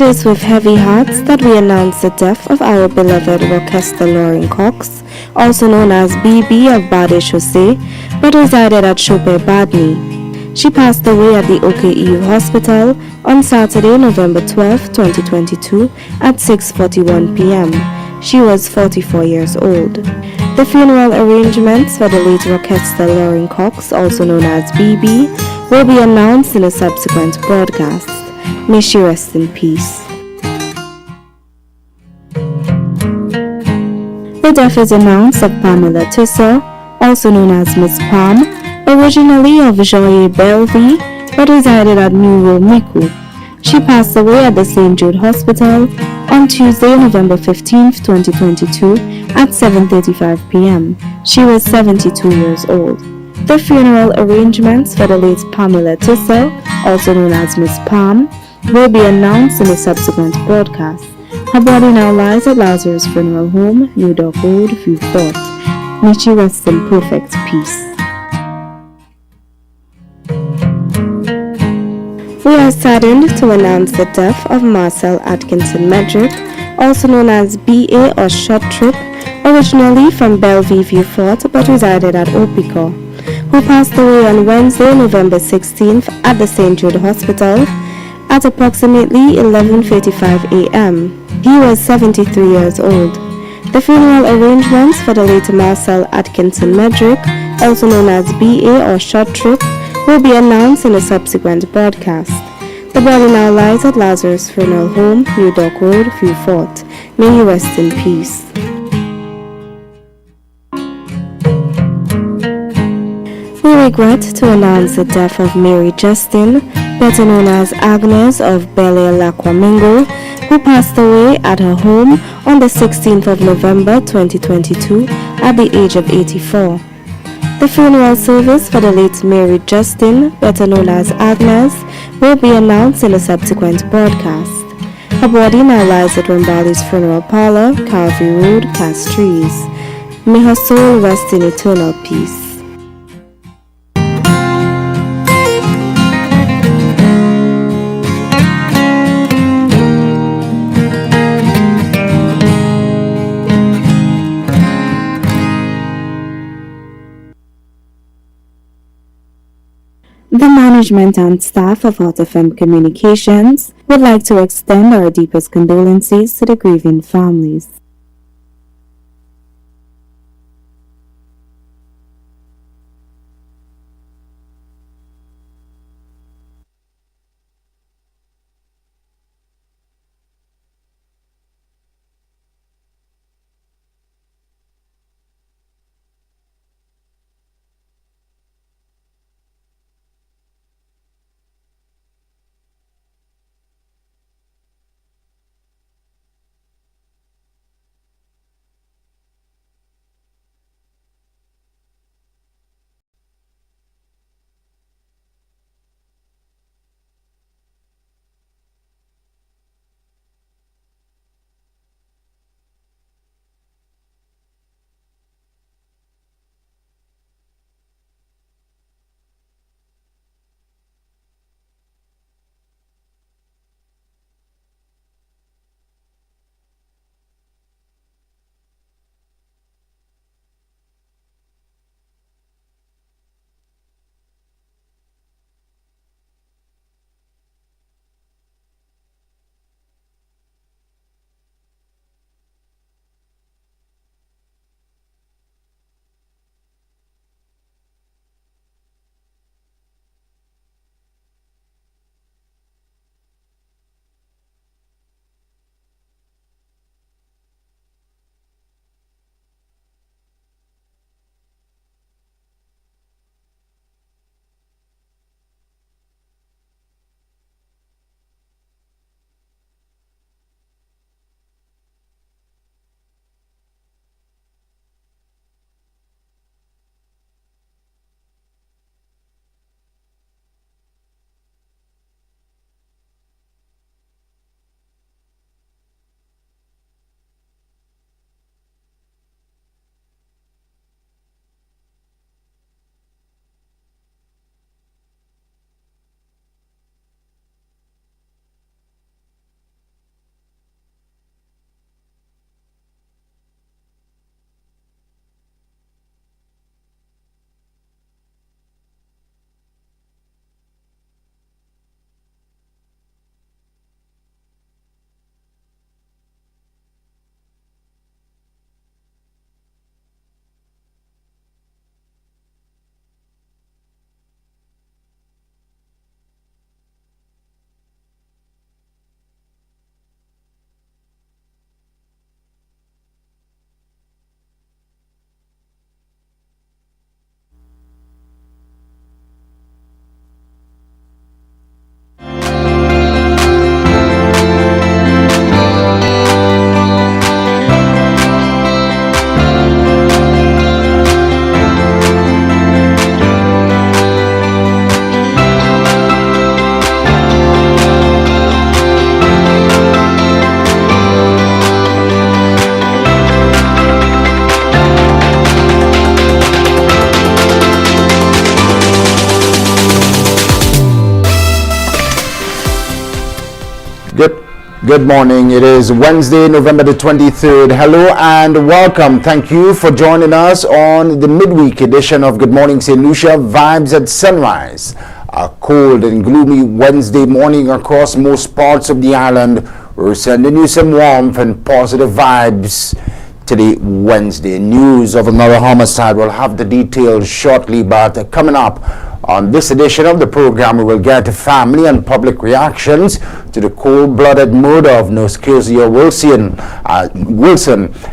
It is with heavy hearts that we announce the death of our beloved Rochester Loring Cox, also known as BB of Bade Chaussee, but resided at Chopin Badney. She passed away at the OK Eve Hospital on Saturday, November 12, 2022 at 6:41 p.m. She was 44 years old. The funeral arrangements for the late Rochester Loring Cox, also known as BB, will be announced in a subsequent broadcast. May she rest in peace. The death is announced of Pamela Tissot, also known as Miss Palm, originally of Joye Bellevue, but resided at New Row, Miku. She passed away at the St. Jude Hospital on Tuesday, November 15, 2022 at 7:35 p.m. She was 72 years old. The funeral arrangements for the late Pamela Tissot, also known as Miss Palm, will be announced in a subsequent broadcast. Her body now lies at Lazarus Funeral Home, New Dock Road, Vieux Fort. May she rest in perfect peace. We are saddened to announce the death of Marcel Atkinson Medrick, also known as BA or Short Trip, originally from Bellevue, Vieux Fort, but resided at Opico, who passed away on Wednesday, November 16th at the St. Jude Hospital at approximately 11:45 a.m. He was 73 years old. The funeral arrangements for the late Marcel Atkinson Medrick, also known as BA or Short Trip, will be announced in a subsequent broadcast. The body now lies at Lazarus Funeral Home, New Dock Road, Vieux Fort. May he rest in peace. We regret to announce the death of Mary Justin, better known as Agnes of Bel Air Laquamingo, who passed away at her home on the 16th of November 2022 at the age of 84. The funeral service for the late Mary Justin, better known as Agnes, will be announced in a subsequent broadcast. Her body now lies at Rambali's Funeral Parlor, Calvary Road, Castries. May her soul rest in eternal peace. The management and staff of Hot FM Communications would like to extend our deepest condolences to the grieving families. Good morning. It is Wednesday, November the 23rd. Hello and welcome. Thank you for joining us on the midweek edition of Good Morning Saint Lucia Vibes at Sunrise. A cold and gloomy Wednesday morning across most parts of the island. We're sending you some warmth and positive vibes today, Wednesday. News of another homicide. We'll have the details shortly, but coming up on this edition of the program, we will get family and public reactions to the cold-blooded murder of Nurse Keziah Wilson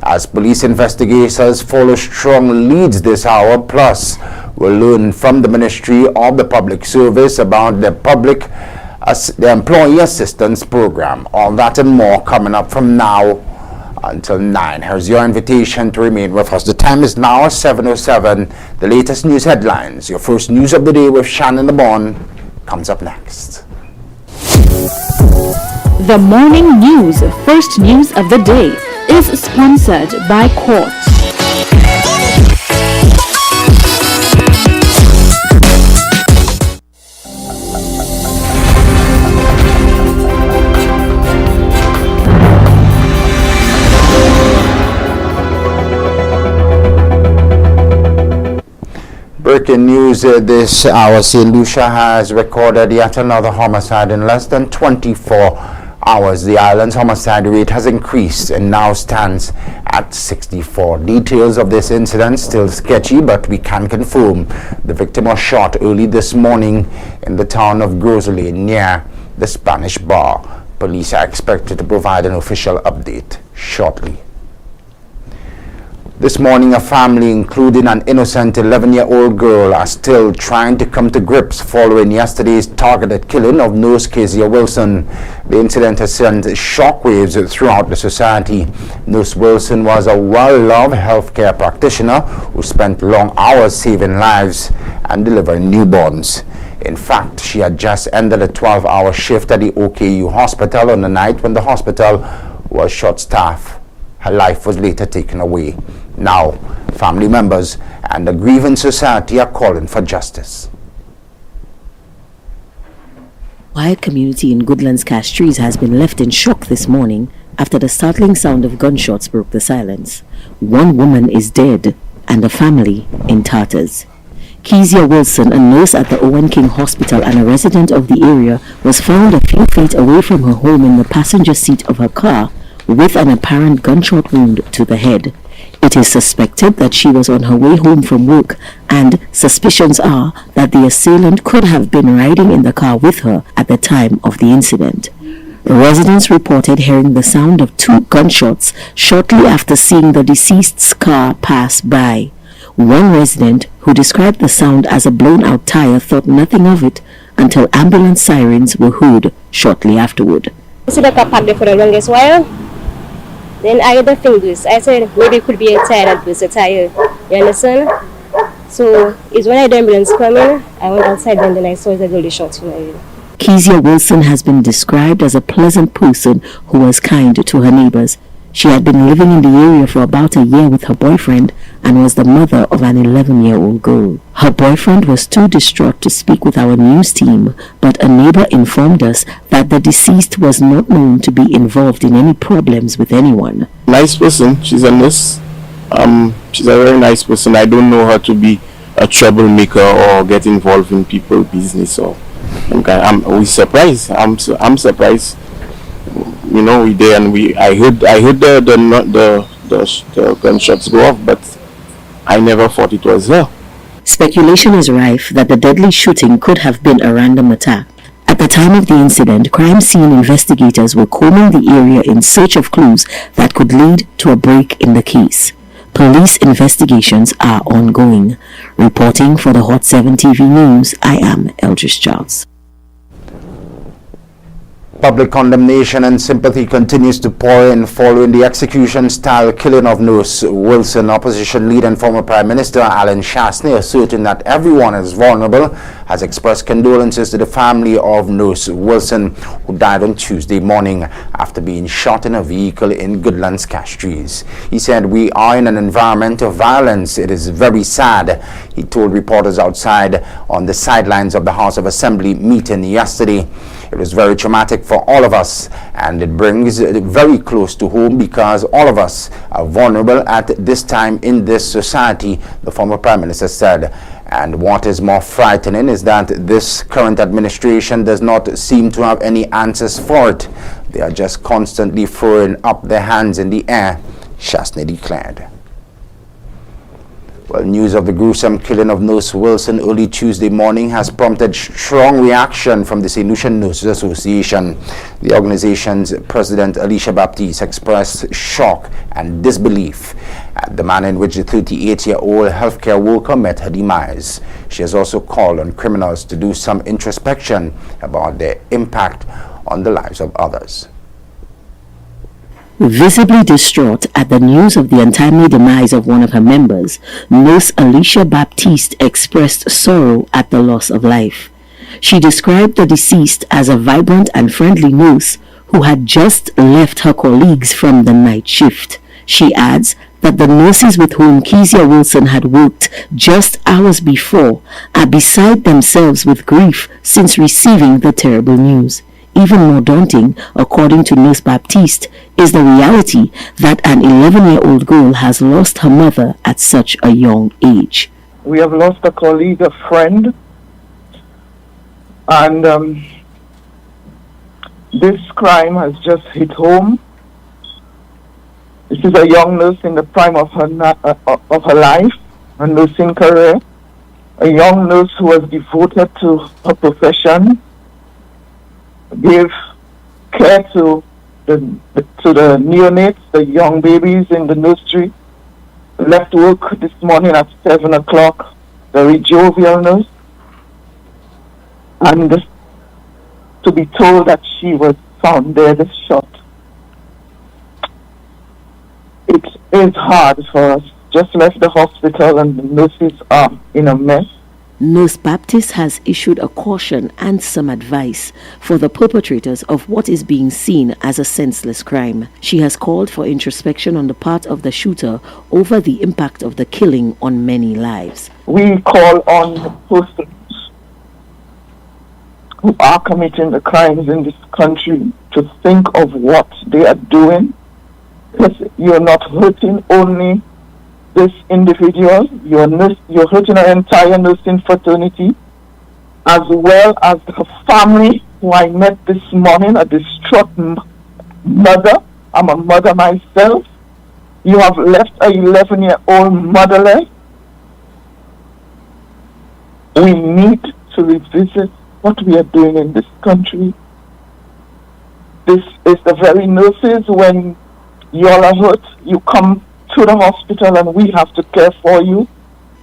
as police investigators follow strong leads this hour. Plus, we'll learn from the Ministry of the Public Service about the Employee Assistance Program. All that and more coming up from now until 9. Here's your invitation to remain with us. The time is now 7:07. The latest news headlines. Your first news of the day with Shannon Lebourne comes up next. The morning news, first news of the day, is sponsored by Court. Breaking news this hour. St. Lucia has recorded yet another homicide in less than 24 hours. The island's homicide rate has increased and now stands at 64. Details of this incident still sketchy, but we can confirm the victim was shot early this morning in the town of Grosley near the Spanish Bar. Police are expected to provide an official update shortly. This morning, a family, including an innocent 11-year-old girl, are still trying to come to grips following yesterday's targeted killing of Nurse Keziah Wilson. The incident has sent shockwaves throughout the society. Nurse Wilson was a well-loved healthcare practitioner who spent long hours saving lives and delivering newborns. In fact, she had just ended a 12-hour shift at the OKU hospital on the night when the hospital was short-staffed. Her life was later taken away. Now, family members and the grieving society are calling for justice. Quiet community in Goodlands Castries has been left in shock this morning after the startling sound of gunshots broke the silence. One woman is dead and a family in tatters. Keziah Wilson, a nurse at the Owen King Hospital and a resident of the area, was found a few feet away from her home in the passenger seat of her car with an apparent gunshot wound to the head. It is suspected that she was on her way home from work, and suspicions are that the assailant could have been riding in the car with her at the time of the incident. Residents reported hearing the sound of 2 gunshots shortly after seeing the deceased's car pass by. One resident, who described the sound as a blown-out tire, thought nothing of it until ambulance sirens were heard shortly afterward. I see the car parked there for the longest while. Then I heard the fingers. I said maybe it could be a tire that burst a tire. You understand? So it's when I heard the ambulance coming, I went outside and then I saw the girl shot from my head. Keziah Wilson has been described as a pleasant person who was kind to her neighbors. She had been living in the area for about a year with her boyfriend and was the mother of an 11-year-old girl. Her boyfriend was too distraught to speak with our news team, but a neighbor informed us that the deceased was not known to be involved in any problems with anyone. Nice person. She's a nurse. She's a very nice person. I don't know her to be a troublemaker or get involved in people's business. Or we're surprised. I'm surprised. You know, we there and I heard the gunshots go off, but I never thought it was her. Speculation is rife that the deadly shooting could have been a random attack. At the time of the incident, crime scene investigators were combing the area in search of clues that could lead to a break in the case. Police investigations are ongoing. Reporting for the Hot 7 TV News, I am Eldris Charles. Public condemnation and sympathy continues to pour in following the execution-style killing of Nurse Wilson. Opposition leader and former Prime Minister Alan Shastney, asserting that everyone is vulnerable, has expressed condolences to the family of Nurse Wilson, who died on Tuesday morning after being shot in a vehicle in Goodlands Castries. He said, "We are in an environment of violence. It is very sad," he told reporters outside on the sidelines of the House of Assembly meeting yesterday. It was very traumatic for all of us, and it brings it very close to home because all of us are vulnerable at this time in this society, the former Prime Minister said. And what is more frightening is that this current administration does not seem to have any answers for it. They are just constantly throwing up their hands in the air, Shasney declared. Well, news of the gruesome killing of Nurse Wilson early Tuesday morning has prompted strong reaction from the St. Lucia Nurses Association. The organization's president, Alicia Baptiste, expressed shock and disbelief at the manner in which the 38-year-old healthcare worker met her demise. She has also called on criminals to do some introspection about their impact on the lives of others. Visibly distraught at the news of the untimely demise of one of her members, Nurse Alicia Baptiste expressed sorrow at the loss of life. She described the deceased as a vibrant and friendly nurse who had just left her colleagues from the night shift. She adds that the nurses with whom Keziah Wilson had worked just hours before are beside themselves with grief since receiving the terrible news. Even more daunting, according to Nurse Baptiste, is the reality that an 11-year-old girl has lost her mother at such a young age. We have lost a colleague, a friend, and this crime has just hit home. This is a young nurse in the prime of her life, her nursing career, a young nurse who was devoted to her profession, gave care to the neonates, the young babies in the nursery. Left work this morning at 7 o'clock, very jovial nurse. And to be told that she was found dead, shot. It is hard for us. Just left the hospital and the nurses are in a mess. Nurse Baptiste has issued a caution and some advice for the perpetrators of what is being seen as a senseless crime. She has called for introspection on the part of the shooter over the impact of the killing on many lives. We call on persons who are committing the crimes in this country to think of what they are doing, because you're not hurting only this individual, you're hurting an entire nursing fraternity, as well as her family, who I met this morning, a distraught mother. I'm a mother myself. You have left a 11-year-old motherless. We need to revisit what we are doing in this country. This is the very nurses, when you all are hurt, you come to the hospital and we have to care for you.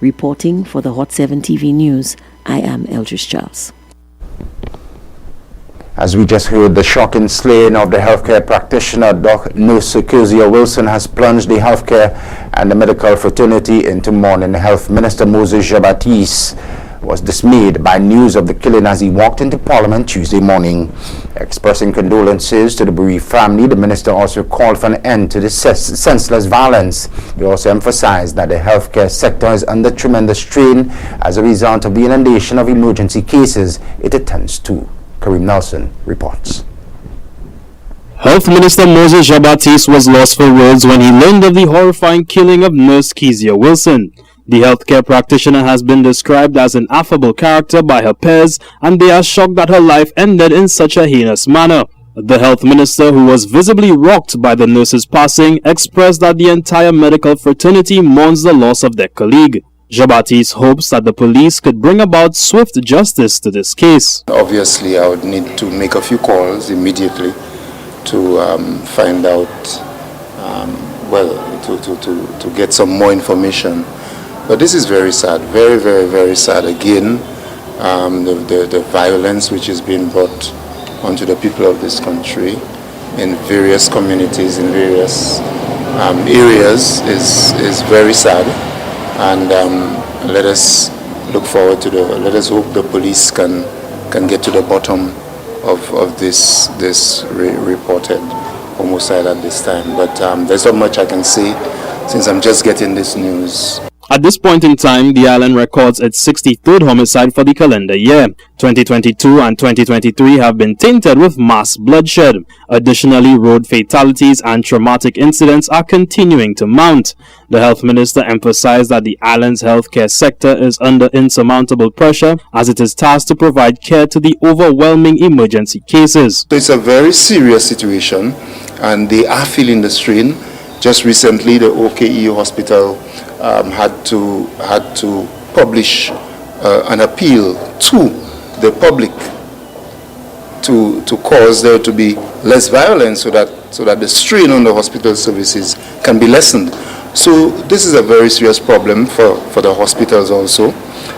Reporting for the Hot 7 TV News, I am Eldridge Charles. As we just heard, the shocking slaying of the healthcare practitioner, Nurse Keziah Wilson, has plunged the healthcare and the medical fraternity into mourning. Health Minister Moses Baptiste was dismayed by news of the killing as he walked into Parliament Tuesday morning. Expressing condolences to the bereaved family, the minister also called for an end to this senseless violence. He also emphasized that the healthcare sector is under tremendous strain as a result of the inundation of emergency cases it attends to. Kareem Nelson reports. Health Minister Moses Baptiste was lost for words when he learned of the horrifying killing of Nurse Keziah Wilson. The healthcare practitioner has been described as an affable character by her peers, and they are shocked that her life ended in such a heinous manner. The health minister, who was visibly rocked by the nurse's passing, expressed that the entire medical fraternity mourns the loss of their colleague. Baptiste hopes that the police could bring about swift justice to this case. Obviously, I would need to make a few calls immediately to find out, to get some more information. But this is very sad, very, very, very sad. Again, the violence which is being brought onto the people of this country in various communities, in various areas is very sad. And let us look forward to let us hope the police can get to the bottom of this reported homicide at this time. But there's not much I can say since I'm just getting this news. At this point in time, the island records its 63rd homicide for the calendar year. 2022 and 2023 have been tainted with mass bloodshed. Additionally, road fatalities and traumatic incidents are continuing to mount. The health minister emphasized that the island's healthcare sector is under insurmountable pressure as it is tasked to provide care to the overwhelming emergency cases. So it's a very serious situation and they are feeling the strain. Just recently, the OKE hospital had to publish an appeal to the public to cause there to be less violence so that the strain on the hospital services can be lessened. So this is a very serious problem for the hospitals also.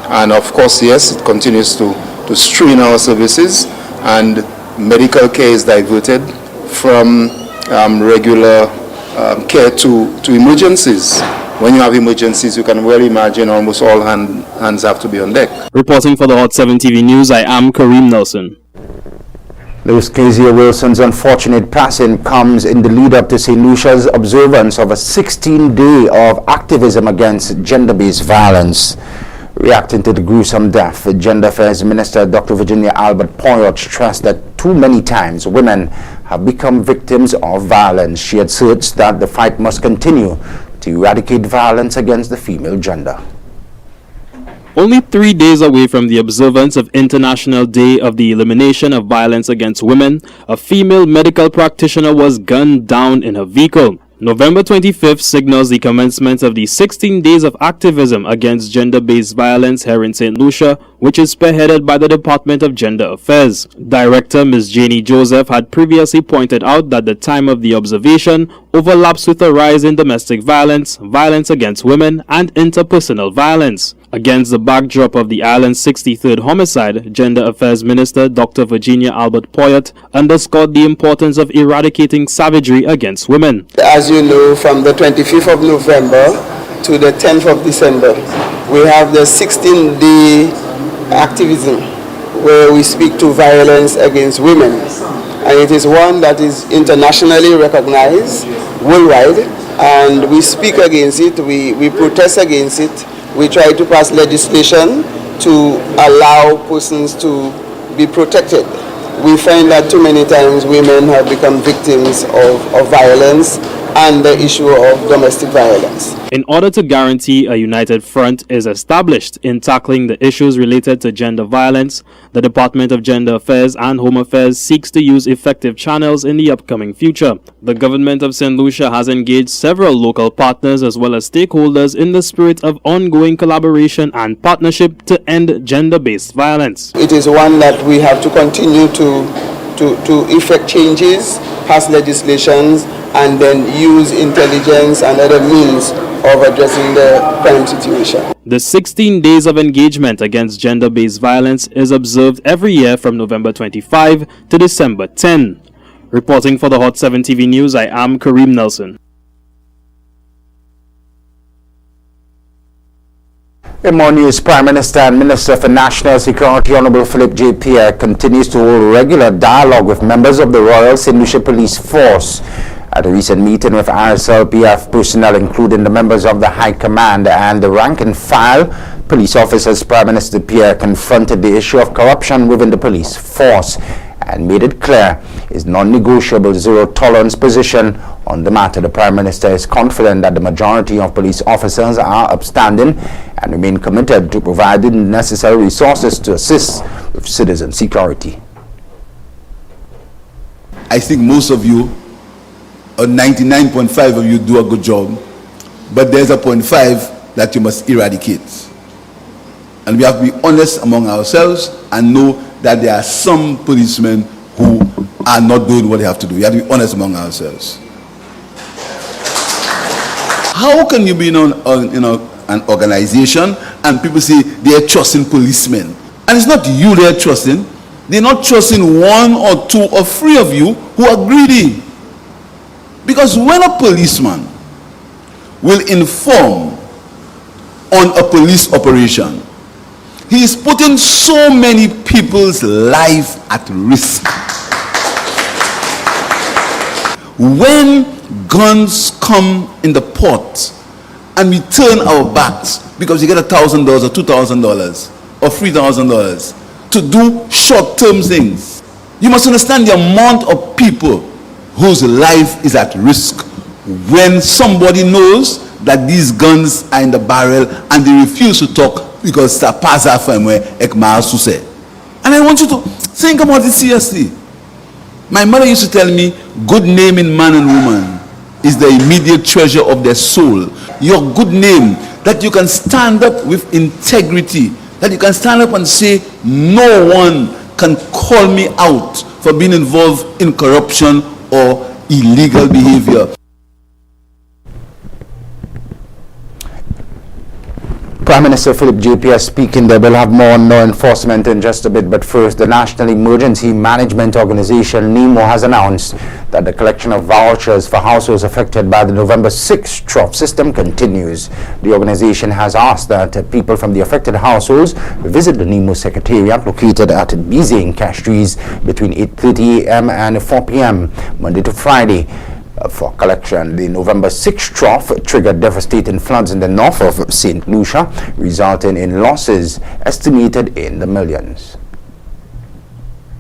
And of course, yes, it continues to strain our services and medical care is diverted from regular care to emergencies. When you have emergencies, you can well imagine almost all hands have to be on deck. Reporting for the Hot 7 TV News, I am Kareem Nelson. Nurse Keziah Wilson's unfortunate passing comes in the lead-up to St. Lucia's observance of a 16-day of activism against gender-based violence. Reacting to the gruesome death, Gender Affairs Minister Dr. Virginia Albert Poyot stressed that too many times women have become victims of violence. She asserts that the fight must continue to eradicate violence against the female gender. Only 3 days away from the observance of International Day of the Elimination of Violence Against Women, a female medical practitioner was gunned down in her vehicle. November 25th signals the commencement of the 16 days of activism against gender-based violence here in St. Lucia, which is spearheaded by the Department of Gender Affairs. Director Ms. Janie Joseph had previously pointed out that the time of the observation overlaps with a rise in domestic violence, violence against women, and interpersonal violence. Against the backdrop of the island's 63rd homicide, Gender Affairs Minister Dr. Virginia Albert Poyot underscored the importance of eradicating savagery against women. As you know, from the 25th of November to the 10th of December, we have the 16-day activism where we speak to violence against women. And it is one that is internationally recognized worldwide, and we speak against it, we protest against it. We try to pass legislation to allow persons to be protected. We find that too many times women have become victims of violence and the issue of domestic violence. In order to guarantee a united front is established in tackling the issues related to gender violence, the Department of Gender Affairs and Home Affairs seeks to use effective channels in the upcoming future. The government of St. Lucia has engaged several local partners as well as stakeholders in the spirit of ongoing collaboration and partnership to end gender-based violence. It is one that we have to continue to effect changes, pass legislations, and then use intelligence and other means of addressing the crime situation. The 16 days of engagement against gender-based violence is observed every year from November 25 to December 10. Reporting for the Hot 7 TV News, I am Kareem Nelson. In more news, Prime Minister and Minister for National Security Honorable Philip J. Pierre continues to hold regular dialogue with members of the Royal St. Lucia Police Force. At a recent meeting with RSLPF personnel, including the members of the High Command and the rank and file police officers, Prime Minister Pierre confronted the issue of corruption within the police force and made it clear his non-negotiable zero-tolerance position on the matter. The Prime Minister is confident that the majority of police officers are upstanding and remain committed to providing the necessary resources to assist with citizen security. I think most of you, or 99.5 of you, do a good job, but there's a 0.5 that you must eradicate. And we have to be honest among ourselves and know that there are some policemen who are not doing what they have to do. We have to be honest among ourselves. How can you be in an organization and people say they are trusting policemen? And it's not you they are trusting. They're not trusting one or two or three of you who are greedy. Because when a policeman will inform on a police operation, he is putting so many people's life at risk. When guns come in the pot and we turn our backs because you get $1,000 or $2,000 or $3,000 to do short-term things. You must understand the amount of people whose life is at risk when somebody knows that these guns are in the barrel and they refuse to talk because ça passe à famille ek ma succès. And I want you to think about it seriously. My mother used to tell me, good name in man and woman is the immediate treasure of their soul. Your good name, that you can stand up with integrity, that you can stand up and say, no one can call me out for being involved in corruption or illegal behavior. Prime Minister Philip JPS speaking there. We'll have more on law enforcement in just a bit, but first, the National Emergency Management Organization, NEMO, has announced that the collection of vouchers for households affected by the November 6th trough system continues. The organization has asked that people from the affected households visit the NEMO Secretariat located at Bize in Castries between 8:30 a.m. and 4 p.m. Monday to Friday. For collection. The November 6th trough triggered devastating floods in the north of St. Lucia, resulting in losses estimated in the millions.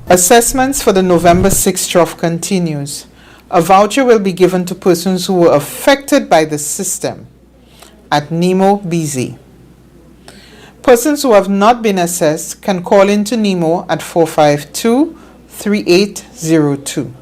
Assessments for the November 6th trough continues. A voucher will be given to persons who were affected by the system at NEMO Bize. Persons who have not been assessed can call into NEMO at 452-3802.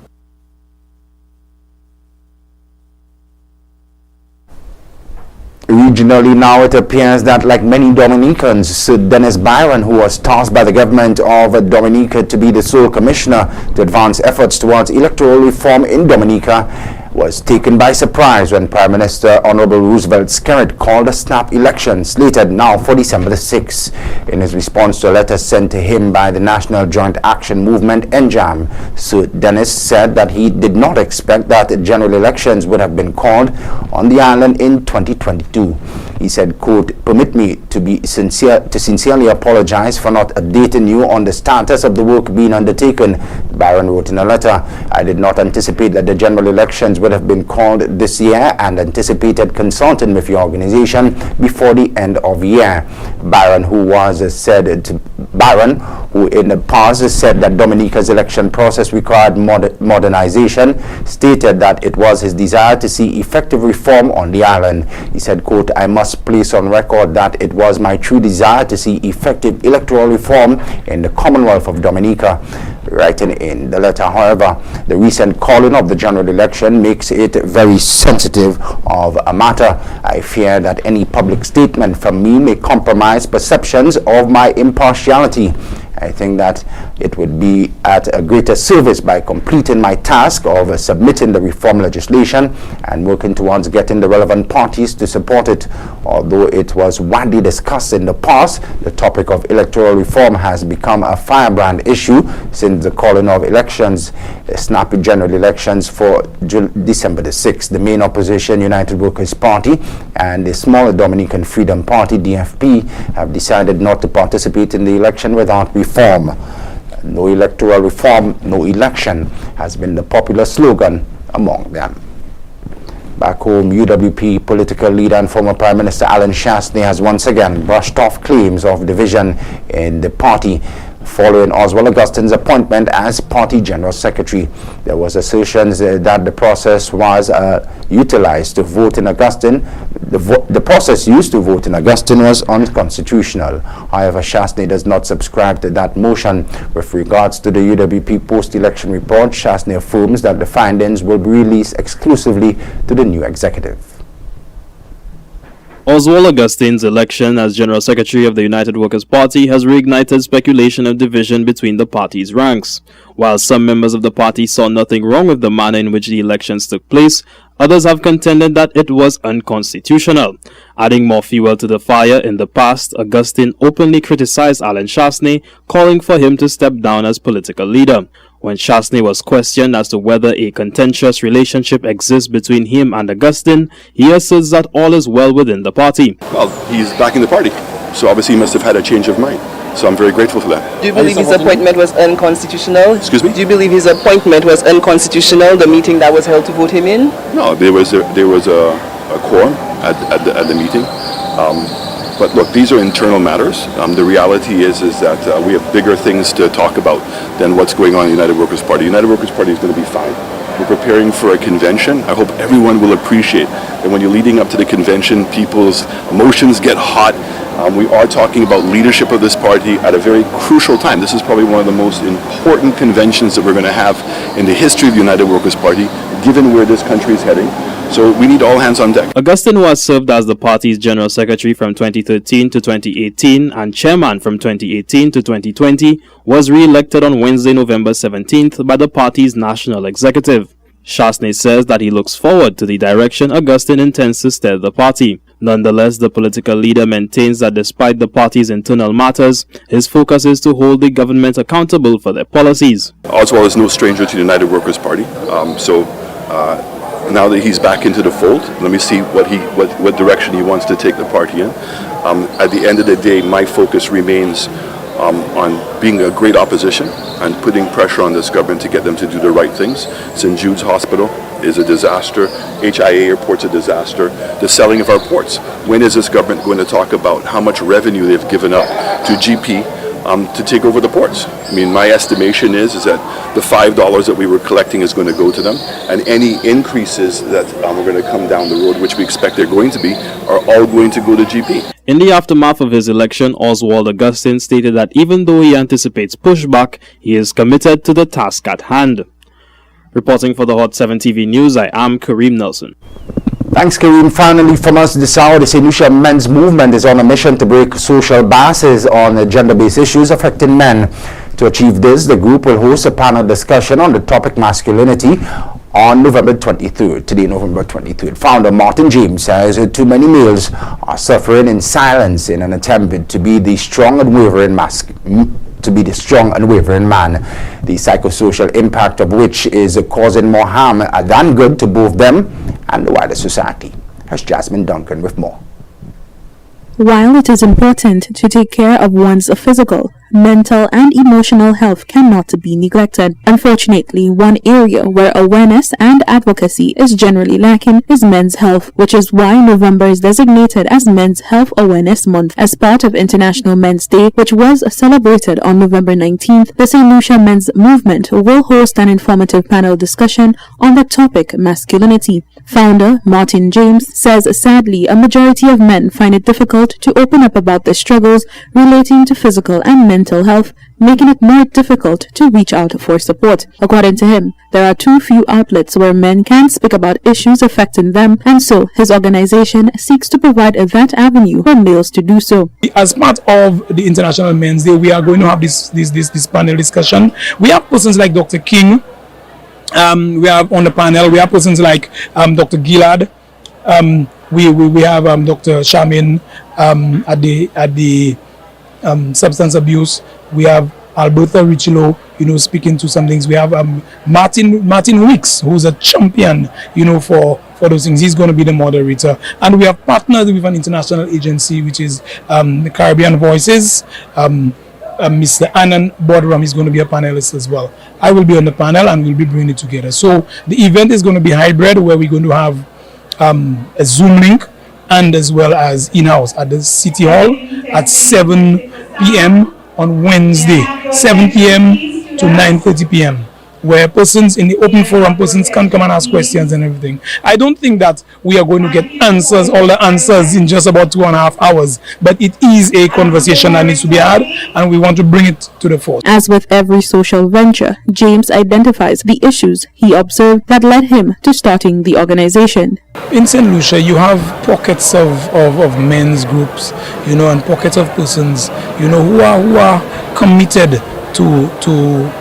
Regionally now, it appears that, like many Dominicans, Sir Dennis Byron, who was tasked by the government of Dominica to be the sole commissioner to advance efforts towards electoral reform in Dominica, was taken by surprise when Prime Minister Honorable Roosevelt Skerrit called a snap election slated now for December the 6th. In his response to a letter sent to him by the National Joint Action Movement, NJAM, Sir Dennis said that he did not expect that general elections would have been called on the island in 2022. He said, quote, "Permit me to sincerely apologize for not updating you on the status of the work being undertaken." Byron wrote in a letter, "I did not anticipate that the general elections would have been called this year and anticipated consulting with your organization before the end of the year." Byron, who in the past said that Dominica's election process required modernization, stated that it was his desire to see effective reform on the island. He said, quote, "I must place on record that it was my true desire to see effective electoral reform in the Commonwealth of Dominica." Writing in the letter, however, the recent calling of the general election makes it very sensitive of a matter. "I fear that any public statement from me may compromise perceptions of my impartiality. I think that it would be at a greater service by completing my task of submitting the reform legislation and working towards getting the relevant parties to support it. Although it was widely discussed in the past, the topic of electoral reform has become a firebrand issue since the calling of elections, snappy general elections for December the 6th. The main opposition, United Workers' Party, and the smaller Dominican Freedom Party, DFP, have decided not to participate in the election without reform. No electoral reform, no election has been the popular slogan among them. Back home, UWP political leader and former Prime Minister Alan Shastney has once again brushed off claims of division in the party following Oswald Augustine's appointment as party general secretary. There was assertions that the process was utilized to vote in Augustine. The process used to vote in Augustine was unconstitutional. However, Shastney does not subscribe to that motion. With regards to the UWP post-election report, Shastney affirms that the findings will be released exclusively to the new executive. Oswald Augustine's election as General Secretary of the United Workers' Party has reignited speculation of division between the party's ranks. While some members of the party saw nothing wrong with the manner in which the elections took place, others have contended that it was unconstitutional. Adding more fuel to the fire, in the past, Augustine openly criticized Alan Shastney, calling for him to step down as political leader. When Shastney was questioned as to whether a contentious relationship exists between him and Augustine, he asserts that all is well within the party. Well, he's back in the party, so obviously he must have had a change of mind. So I'm very grateful for that. Do you believe his appointment was unconstitutional? Excuse me? Do you believe his appointment was unconstitutional, the meeting that was held to vote him in? No, there was a quorum, at the meeting. But look, these are internal matters. The reality is that we have bigger things to talk about than what's going on in the United Workers' Party. United Workers' Party is going to be fine. We're preparing for a convention. I hope everyone will appreciate that when you're leading up to the convention, people's emotions get hot. We are talking about leadership of this party at a very crucial time. This is probably one of the most important conventions that we're going to have in the history of the United Workers' Party, given where this country is heading. So we need all hands on deck. Augustine, who has served as the party's general secretary from 2013 to 2018 and chairman from 2018 to 2020, was re-elected on Wednesday, November 17th by the party's national executive. Shasney says that he looks forward to the direction Augustine intends to steer the party. Nonetheless, the political leader maintains that despite the party's internal matters, his focus is to hold the government accountable for their policies. Oswald is no stranger to the United Workers' Party, now that he's back into the fold, let me see what direction he wants to take the party in. At the end of the day, my focus remains on being a great opposition and putting pressure on this government to get them to do the right things. St. Jude's Hospital is a disaster. HIA Airport's a disaster. The selling of our ports. When is this government going to talk about how much revenue they've given up to GP to take over the ports? I mean, my estimation is that the $5 that we were collecting is going to go to them, and any increases that are going to come down the road, which we expect they're going to be, are all going to go to GP. In the aftermath of his election, Oswald Augustine stated that even though he anticipates pushback, he is committed to the task at hand. Reporting for the Hot 7 TV News, I am Kareem Nelson. Thanks, Kareem. Finally, from us this hour, the St. Lucia Men's Movement is on a mission to break social biases on gender-based issues affecting men. To achieve this, the group will host a panel discussion on the topic masculinity on November 23rd, today, November 23rd. Founder Martin James says too many males are suffering in silence in an attempt to be the strong and wavering man. The psychosocial impact of which is causing more harm than good to both them and the wider society. Here's Jasmine Duncan with more. While it is important to take care of one's physical, mental and emotional health cannot be neglected. Unfortunately, one area where awareness and advocacy is generally lacking is men's health, which is why November is designated as Men's Health Awareness Month. As part of International Men's Day, which was celebrated on November 19th, the St. Lucia Men's Movement will host an informative panel discussion on the topic masculinity. Founder Martin James says sadly a majority of men find it difficult to open up about their struggles relating to physical and mental health, making it more difficult to reach out for support. According to him, there are too few outlets where men can speak about issues affecting them, and so his organization seeks to provide that avenue for males to do so. As part of the International Men's Day, we are going to have this panel discussion. We have persons like Dr. King. We have on the panel. We have persons like Dr. Gillard. We have Dr. Shamin at the substance abuse. We have Alberta Richilo, speaking to some things. We have Martin Wicks, who's a champion, for those things. He's going to be the moderator. And we have partnered with an international agency, which is the Caribbean Voices. Mr. Anand Bodram is going to be a panelist as well. I will be on the panel and we'll be bringing it together. So the event is going to be hybrid, where we're going to have a Zoom link and as well as in-house at the City Hall at 7 p.m. on Wednesday, 7 p.m. to 9:30 p.m. where persons in the open forum, persons can come and ask questions and everything. I don't think that we are going to get all the answers in just about 2.5 hours, but it is a conversation that needs to be had, and we want to bring it to the fore. As with every social venture, James identifies the issues he observed that led him to starting the organization. In St. Lucia, you have pockets of men's groups, and pockets of persons, who are committed to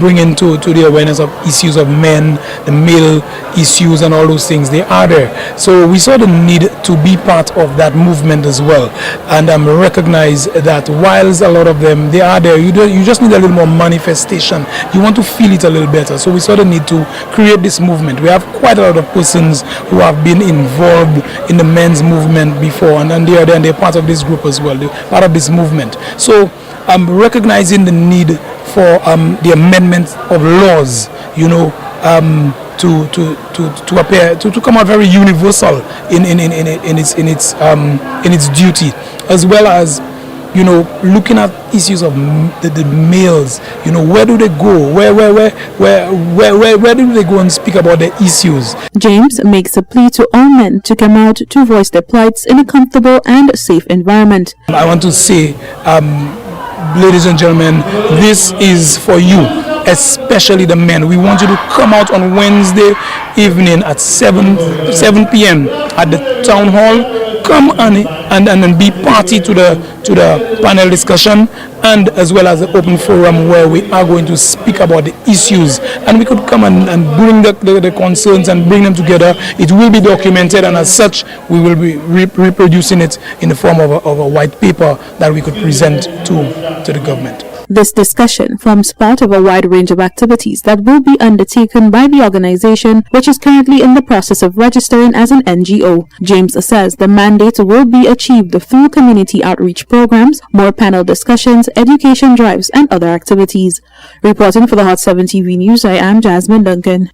bringing to the awareness of issues of men, the male issues and all those things. They are there. So we saw the need to be part of that movement as well, and recognize that whilst a lot of them, they are there, you just need a little more manifestation. You want to feel it a little better. So we saw the need to create this movement. We have quite a lot of persons who have been involved in the men's movement before, and they are there and they're part of this group as well. They're part of this movement. So recognizing the need for the amendment of laws, appear to come out very universal in its duty, as well as looking at issues of the males. Where do they go? Where do they go and speak about the issues? James makes a plea to all men to come out to voice their plights in a comfortable and safe environment. I want to say, ladies and gentlemen, this is for you, especially the men. We want you to come out on Wednesday evening at 7 p.m. at the town hall. Come and be party to the panel discussion, and as well as the open forum where we are going to speak about the issues, and we could come and bring the concerns and bring them together. It will be documented, and as such we will be reproducing it in the form of a white paper that we could present to the government. This discussion forms part of a wide range of activities that will be undertaken by the organization, which is currently in the process of registering as an NGO. James says the mandate will be achieved through community outreach programs, more panel discussions, education drives, and other activities. Reporting for the Hot 7 TV News, I am Jasmine Duncan.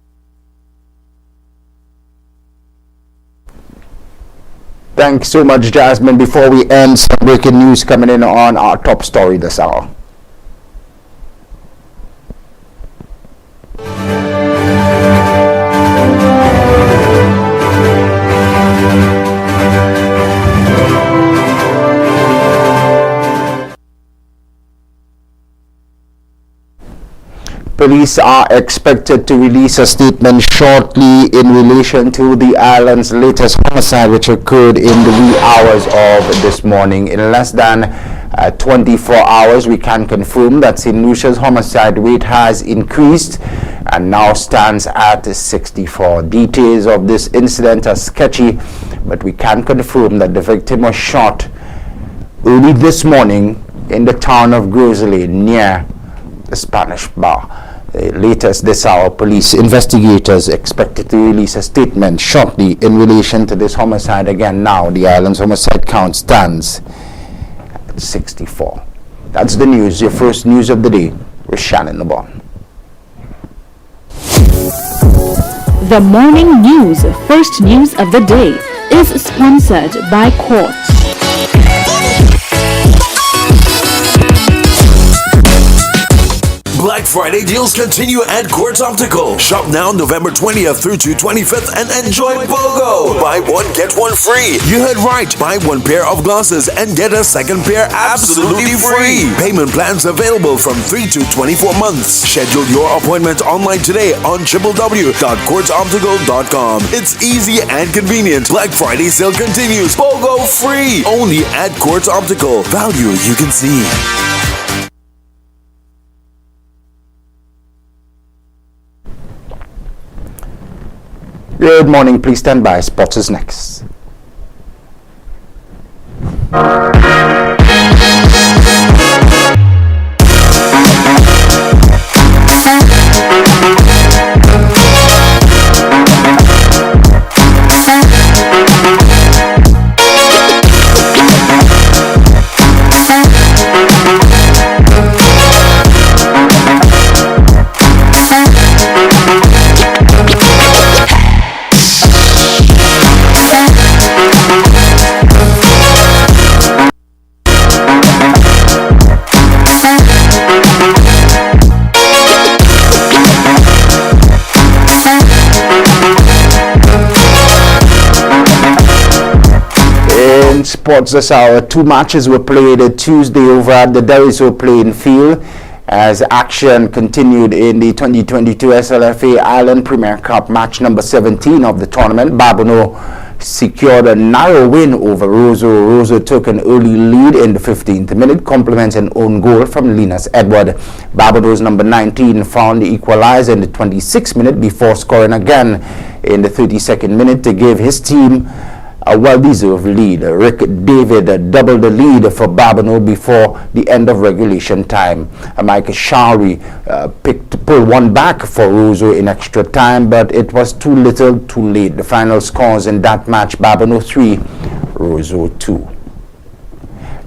Thanks so much, Jasmine. Before we end, some breaking news coming in on our top story this hour. Police are expected to release a statement shortly in relation to the island's latest homicide, which occurred in the wee hours of this morning. In less than 24 hours, we can confirm that St. Lucia's homicide rate has increased and now stands at 64. Details of this incident are sketchy, but we can confirm that the victim was shot early this morning in the town of Grosley near the Spanish Bar. Latest this hour, police investigators expected to release a statement shortly in relation to this homicide. Again, now the island's homicide count stands at 64. That's the news. Your first news of the day with Shannon Lebourne. The morning news, first news of the day, is sponsored by Court. Black Friday deals continue at Quartz Optical. Shop now November 20th through to 25th and enjoy BOGO. Buy one, get one free. You heard right. Buy one pair of glasses and get a second pair absolutely free. Payment plans available from 3 to 24 months. Schedule your appointment online today on www.quartzoptical.com. It's easy and convenient. Black Friday sale continues. BOGO free. Only at Quartz Optical. Value you can see. Good morning. Please stand by. Sports is next. Sports this hour. Two matches were played Tuesday over at the Deriso playing field as action continued in the 2022 SLFA Island Premier Cup match number 17 of the tournament. Babonneau secured a narrow win over Roseau. Roseau took an early lead in the 15th minute, complementing an own goal from Linus Edward. Babonneau's number 19 found the equalizer in the 26th minute before scoring again in the 32nd minute to give his team a well-deserved lead. Rick David doubled the lead for Babonneau before the end of regulation time. Mike Shari pulled one back for Roseau in extra time, but it was too little too late. The final scores in that match: Babonneau 3, Roseau 2.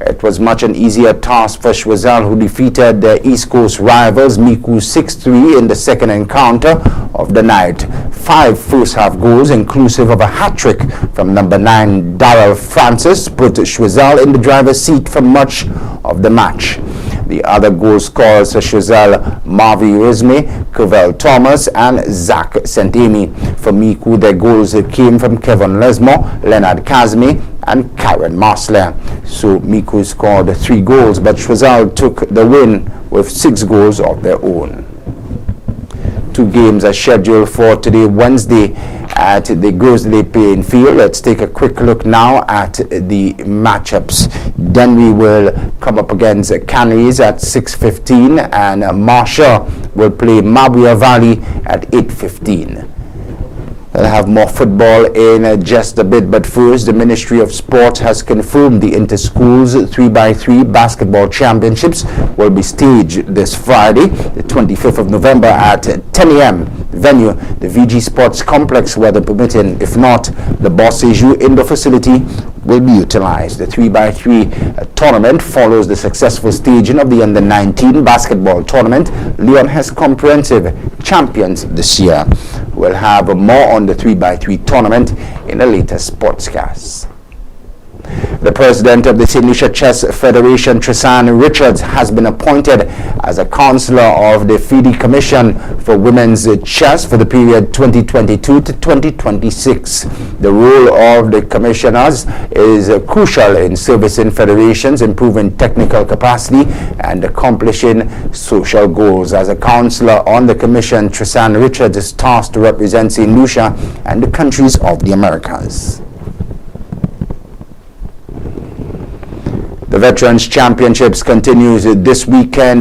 It was much an easier task for Choiseul, who defeated their East Coast rivals Micoud 6-3 in the second encounter of the night. 5 first-half goals, inclusive of a hat-trick from number 9 Darrell Francis, put Choiseul in the driver's seat for much of the match. The other goal scorers for Choiseul: Marvy Risme, Covell Thomas, and Zach Saint-Amy. For Micoud, their goals came from Kevin Lesmore, Leonard Kazmi, and Karen Marsler. So Micoud scored 3 goals, but Choiseul took the win with 6 goals of their own. 2 games are scheduled for today, Wednesday, at the Grizzly playing field. Let's take a quick look now at the matchups. Denby will come up against Canaries at 6:15, and Marshall will play Mabuya Valley at 8:15. We'll have more football in just a bit, but first, the Ministry of Sport has confirmed the Inter-Schools 3x3 basketball championships will be staged this Friday, the 25th of November at 10 a.m. Venue, the VG Sports Complex, weather permitting. If not, the Bossejou indoor facility will be utilized. The 3x3 tournament follows the successful staging of the Under-19 basketball tournament. Leon has comprehensive champions this year. We'll have more on the 3x3 tournament in a later sportscast. The president of the St. Lucia Chess Federation, Tristan Richards, has been appointed as a councillor of the FIDE Commission for Women's Chess for the period 2022 to 2026. The role of the commissioners is crucial in servicing federations, improving technical capacity, and accomplishing social goals. As a councillor on the commission, Tristan Richards is tasked to represent St. Lucia and the countries of the Americas. The Veterans Championships continues this weekend